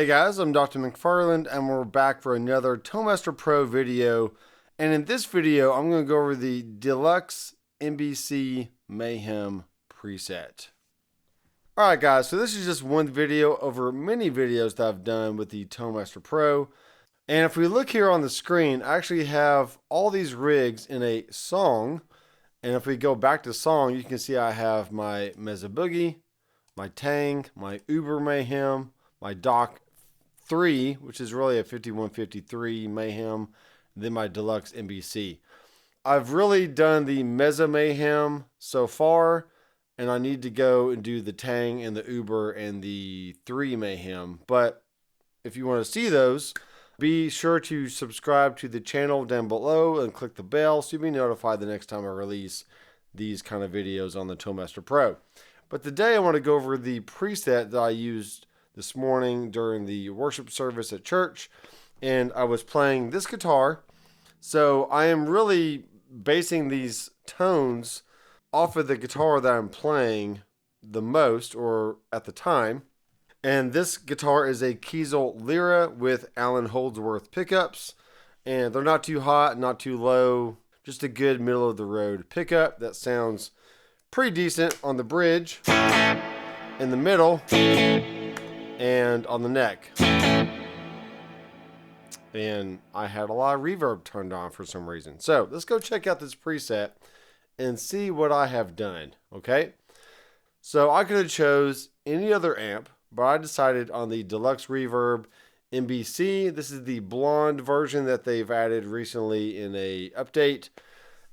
Hey guys, I'm Doctor McFarland and we're back for another Tone Master Pro video. And in this video, I'm going to go over the DLX NBC Mayhem preset. Alright guys, so this is just one video over many videos that I've done with the Tone Master Pro. And if we look here on the screen, I actually have all these rigs in a song. And if we go back to song, you can see I have my Mezza Boogie, my Tang, my Uber Mayhem, my Doc 3, which is really a 5153 Mayhem, then my Deluxe NBC. I've really done the Mezza Mayhem so far, and I need to go and do the Tang and the Uber and the 3 Mayhem. But if you want to see those, be sure to subscribe to the channel down below and click the bell so you'll be notified the next time I release these kind of videos on the Tone Master Pro. But today I want to go over the preset that I used this morning during the worship service at church, and I was playing this guitar. So I am really basing these tones off of the guitar that I'm playing the most, or at the time. And this guitar is a Kiesel Lyra with Allen Holdsworth pickups, and they're not too hot, not too low, just a good middle of the road pickup that sounds pretty decent on the bridge, in the middle, and on the neck. And I had a lot of reverb turned on for some reason. So let's go check out this preset and see what I have done. Okay, so I could have chose any other amp, but I decided on the Deluxe Reverb NBC. This is the blonde version that they've added recently in a update,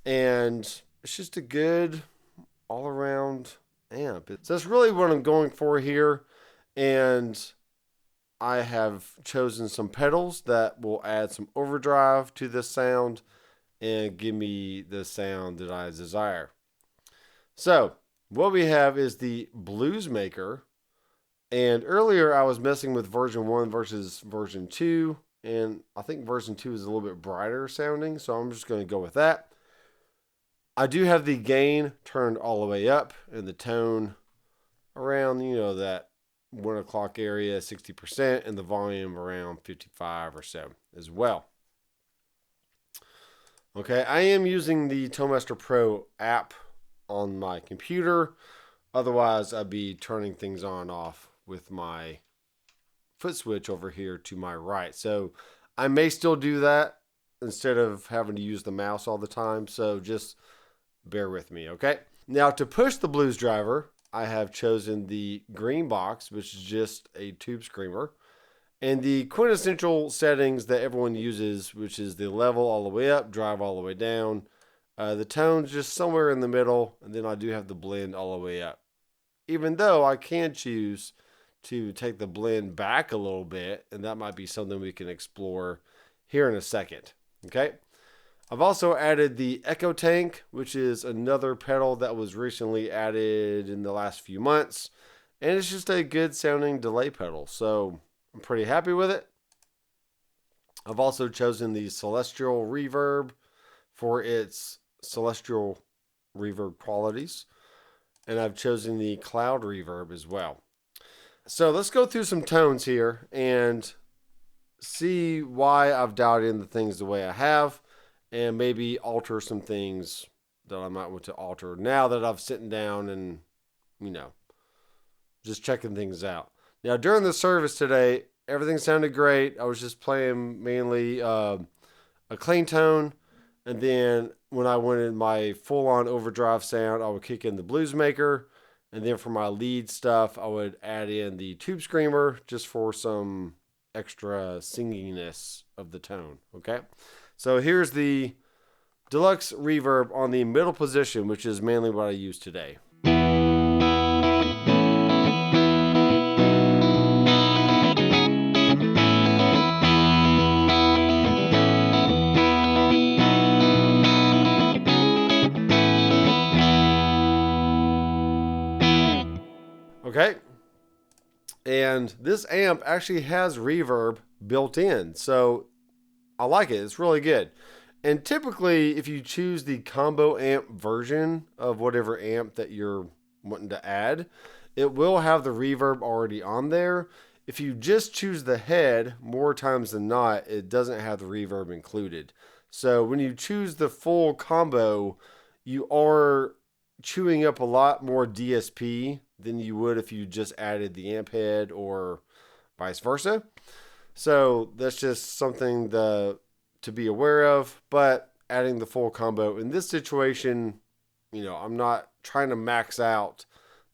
and it's just a good all-around amp. So that's really what I'm going for here. And I have chosen some pedals that will add some overdrive to this sound and give me the sound that I desire. So what we have is the Blues Maker. And earlier I was messing with version 1 versus version 2. And I think version 2 is a little bit brighter sounding, so I'm just going to go with that. I do have the gain turned all the way up and the tone around, that 1 o'clock area, 60%, and the volume around 55 or so as well. Okay, I am using the Tone Master Pro app on my computer. Otherwise, I'd be turning things on off with my foot switch over here to my right. So I may still do that instead of having to use the mouse all the time. So just bear with me, okay? Now to push the blues driver, I have chosen the green box, which is just a tube screamer, and the quintessential settings that everyone uses, which is the level all the way up, drive all the way down, the tone's just somewhere in the middle, and then I do have the blend all the way up. Even though I can choose to take the blend back a little bit, and that might be something we can explore here in a second, okay? I've also added the Echo Tank, which is another pedal that was recently added in the last few months. And it's just a good sounding delay pedal, so I'm pretty happy with it. I've also chosen the Celestial Reverb for its celestial reverb qualities. And I've chosen the Cloud Reverb as well. So let's go through some tones here and see why I've dialed in the things the way I have, and maybe alter some things that I might want to alter now that I've sitting down and, just checking things out. Now, during the service today, everything sounded great. I was just playing mainly a clean tone. And then when I wanted my full-on overdrive sound, I would kick in the Blues Maker. And then for my lead stuff, I would add in the Tube Screamer just for some extra singiness of the tone, okay? So here's the Deluxe Reverb on the middle position, which is mainly what I use today. Okay, and this amp actually has reverb built in, so I like it. It's really good. And typically, if you choose the combo amp version of whatever amp that you're wanting to add, it will have the reverb already on there. If you just choose the head, more times than not, it doesn't have the reverb included. So when you choose the full combo, you are chewing up a lot more DSP than you would if you just added the amp head or vice versa. So that's just something to be aware of. But adding the full combo in this situation, I'm not trying to max out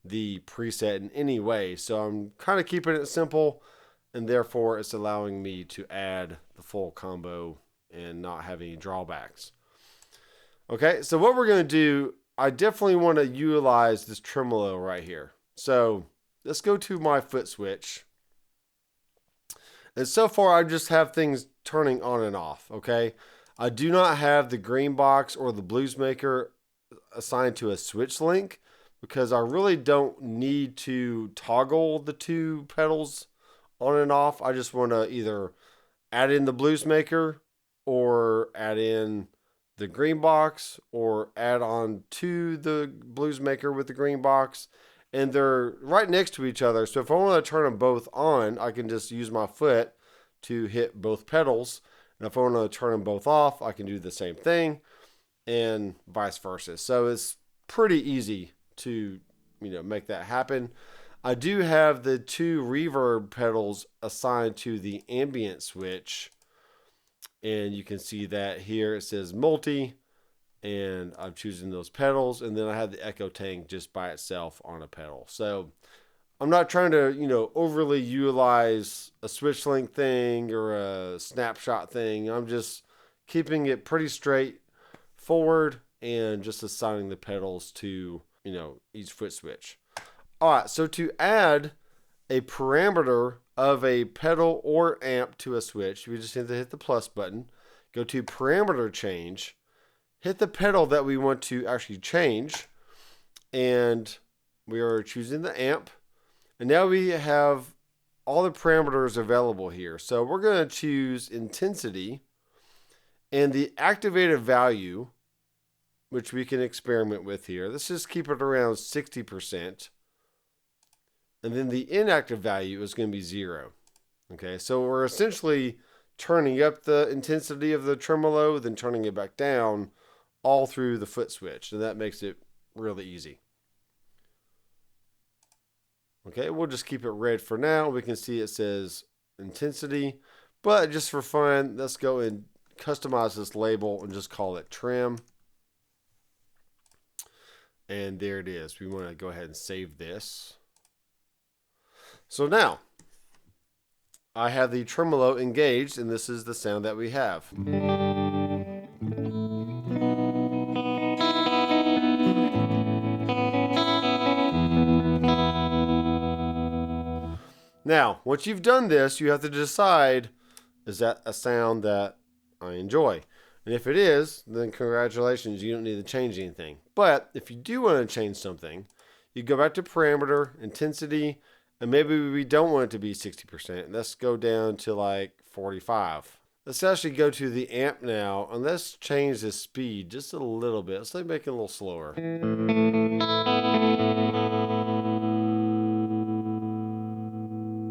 the preset in any way. So I'm kind of keeping it simple, and therefore it's allowing me to add the full combo and not have any drawbacks. Okay, so what we're going to do, I definitely want to utilize this tremolo right here. So let's go to my foot switch. And so far I just have things turning on and off, okay? I do not have the green box or the blues maker assigned to a switch link because I really don't need to toggle the two pedals on and off. I just want to either add in the blues maker or add in the green box or add on to the blues maker with the green box. And they're right next to each other. So if I want to turn them both on, I can just use my foot to hit both pedals. And if I want to turn them both off, I can do the same thing and vice versa. So it's pretty easy to, make that happen. I do have the two reverb pedals assigned to the ambient switch. And you can see that here it says multi. And I'm choosing those pedals, and then I have the echo tank just by itself on a pedal. So I'm not trying to, overly utilize a switch link thing or a snapshot thing. I'm just keeping it pretty straightforward and just assigning the pedals to, each foot switch. All right, so to add a parameter of a pedal or amp to a switch, we just need to hit the plus button, go to parameter change, hit the pedal that we want to actually change, and we are choosing the amp. And now we have all the parameters available here. So we're going to choose intensity and the activated value, which we can experiment with here. Let's just keep it around 60%. And then the inactive value is going to be 0. Okay, so we're essentially turning up the intensity of the tremolo, then turning it back down all through the foot switch, and that makes it really easy. Okay, we'll just keep it red for now. We can see it says intensity, but just for fun, let's go and customize this label and just call it trim. And there it is. We want to go ahead and save this. So now I have the tremolo engaged, and this is the sound that we have. Now, once you've done this, you have to decide, is that a sound that I enjoy? And if it is, then congratulations, you don't need to change anything. But if you do want to change something, you go back to parameter, intensity, and maybe we don't want it to be 60%. Let's go down to like 45. Let's actually go to the amp now, and let's change the speed just a little bit. Let's make it a little slower.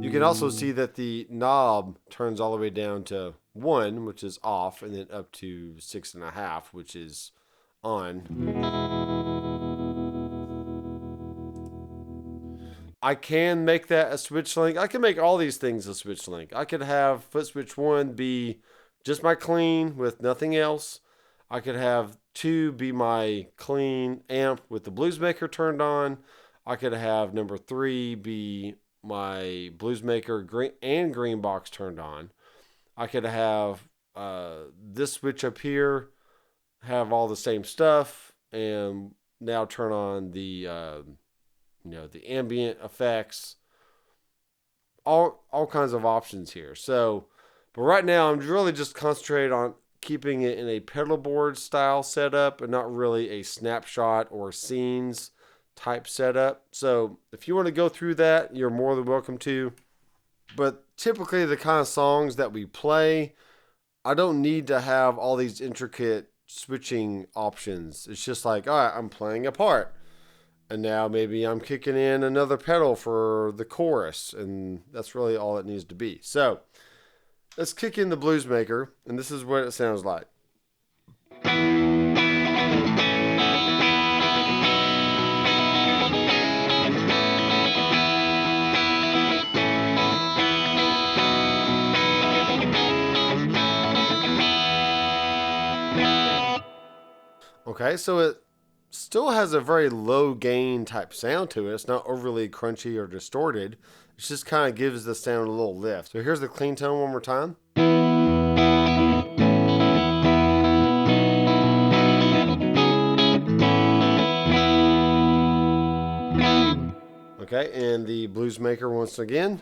You can also see that the knob turns all the way down to 1, which is off, and then up to 6.5, which is on. I can make that a switch link. I can make all these things a switch link. I could have foot switch 1 be just my clean with nothing else. I could have 2 be my clean amp with the blues maker turned on. I could have number 3 be my blues maker green box turned on. I could have this switch up here have all the same stuff, and now turn on the the ambient effects, all kinds of options here. So, but right now I'm really just concentrated on keeping it in a pedal board style setup and not really a snapshot or scenes type setup. So if you want to go through that, you're more than welcome to. But typically the kind of songs that we play, I don't need to have all these intricate switching options. It's just like, all right, I'm playing a part. And now maybe I'm kicking in another pedal for the chorus, and that's really all it needs to be. So let's kick in the Blues Maker, and this is what it sounds like. Okay, so it still has a very low gain type sound to it. It's not overly crunchy or distorted. It just kind of gives the sound a little lift. So here's the clean tone one more time. Okay, and the Blues Maker once again.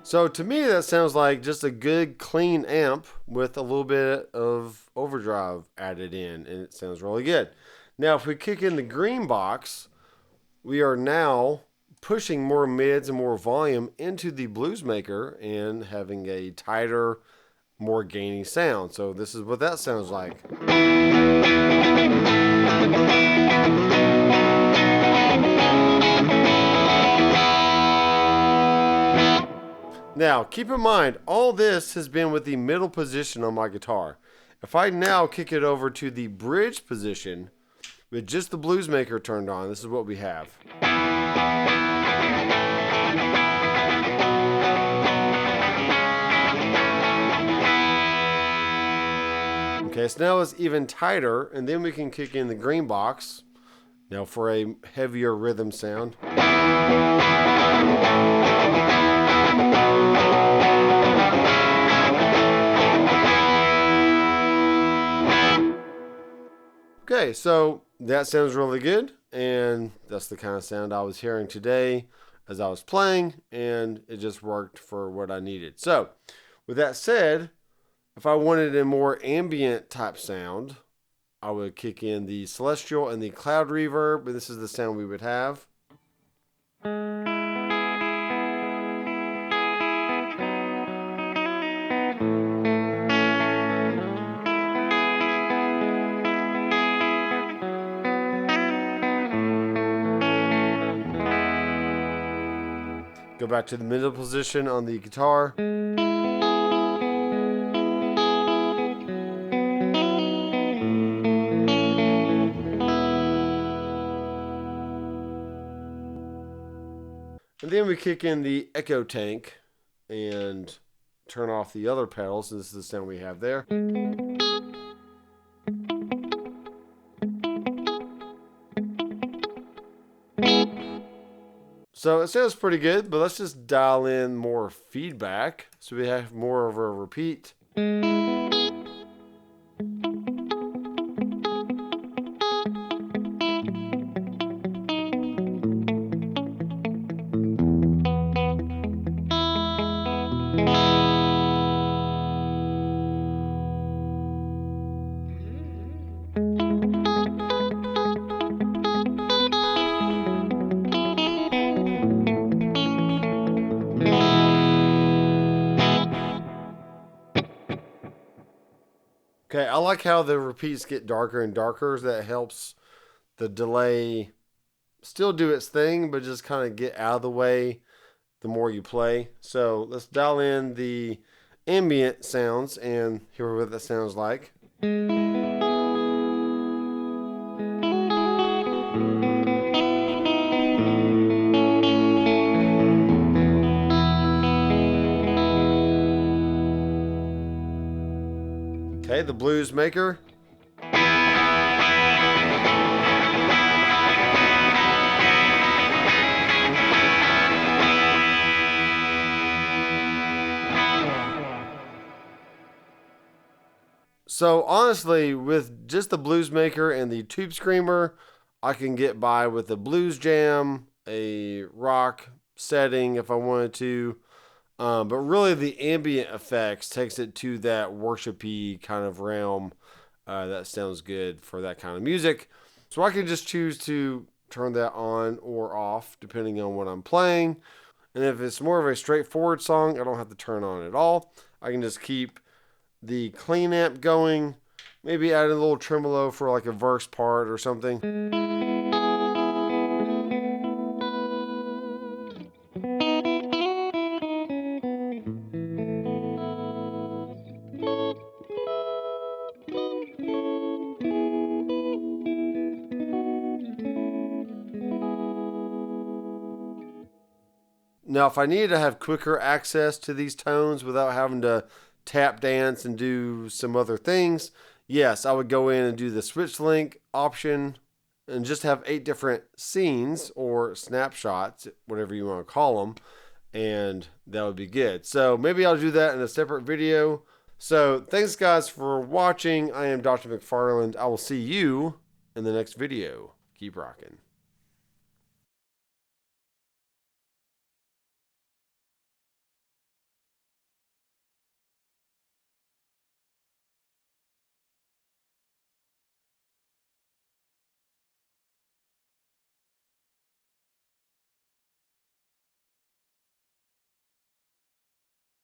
So to me, that sounds like just a good clean amp with a little bit of overdrive added in, and it sounds really good. Now, if we kick in the green box, we are now pushing more mids and more volume into the Blues Maker and having a tighter, more gainy sound. So this is what that sounds like. Now, keep in mind, all this has been with the middle position on my guitar. If I now kick it over to the bridge position with just the Blues Maker turned on, this is what we have. Okay, so now it's even tighter, and then we can kick in the green box now for a heavier rhythm sound. Okay, so that sounds really good, and that's the kind of sound I was hearing today as I was playing, and it just worked for what I needed. So, with that said, if I wanted a more ambient type sound, I would kick in the Celestial and the Cloud Reverb, but this is the sound we would have. Go back to the middle position on the guitar. And then we kick in the echo tank and turn off the other pedals. This is the sound we have there. So it sounds pretty good, but let's just dial in more feedback so we have more of a repeat. Okay, I like how the repeats get darker and darker. That helps the delay still do its thing, but just kind of get out of the way the more you play. So let's dial in the ambient sounds and hear what that sounds like. Okay, the Blues Maker. So honestly, with just the Blues Maker and the Tube Screamer, I can get by with a blues jam, a rock setting if I wanted to. But really the ambient effects takes it to that worshipy kind of realm. That sounds good for that kind of music. So I can just choose to turn that on or off depending on what I'm playing. And if it's more of a straightforward song, I don't have to turn on at all. I can just keep the clean amp going, maybe add a little tremolo for like a verse part or something. Now, if I needed to have quicker access to these tones without having to tap dance and do some other things, yes, I would go in and do the switch link option and just have 8 different scenes or snapshots, whatever you want to call them, and that would be good. So maybe I'll do that in a separate video. So thanks guys for watching. I am Dr. McFarland. I will see you in the next video. Keep rocking.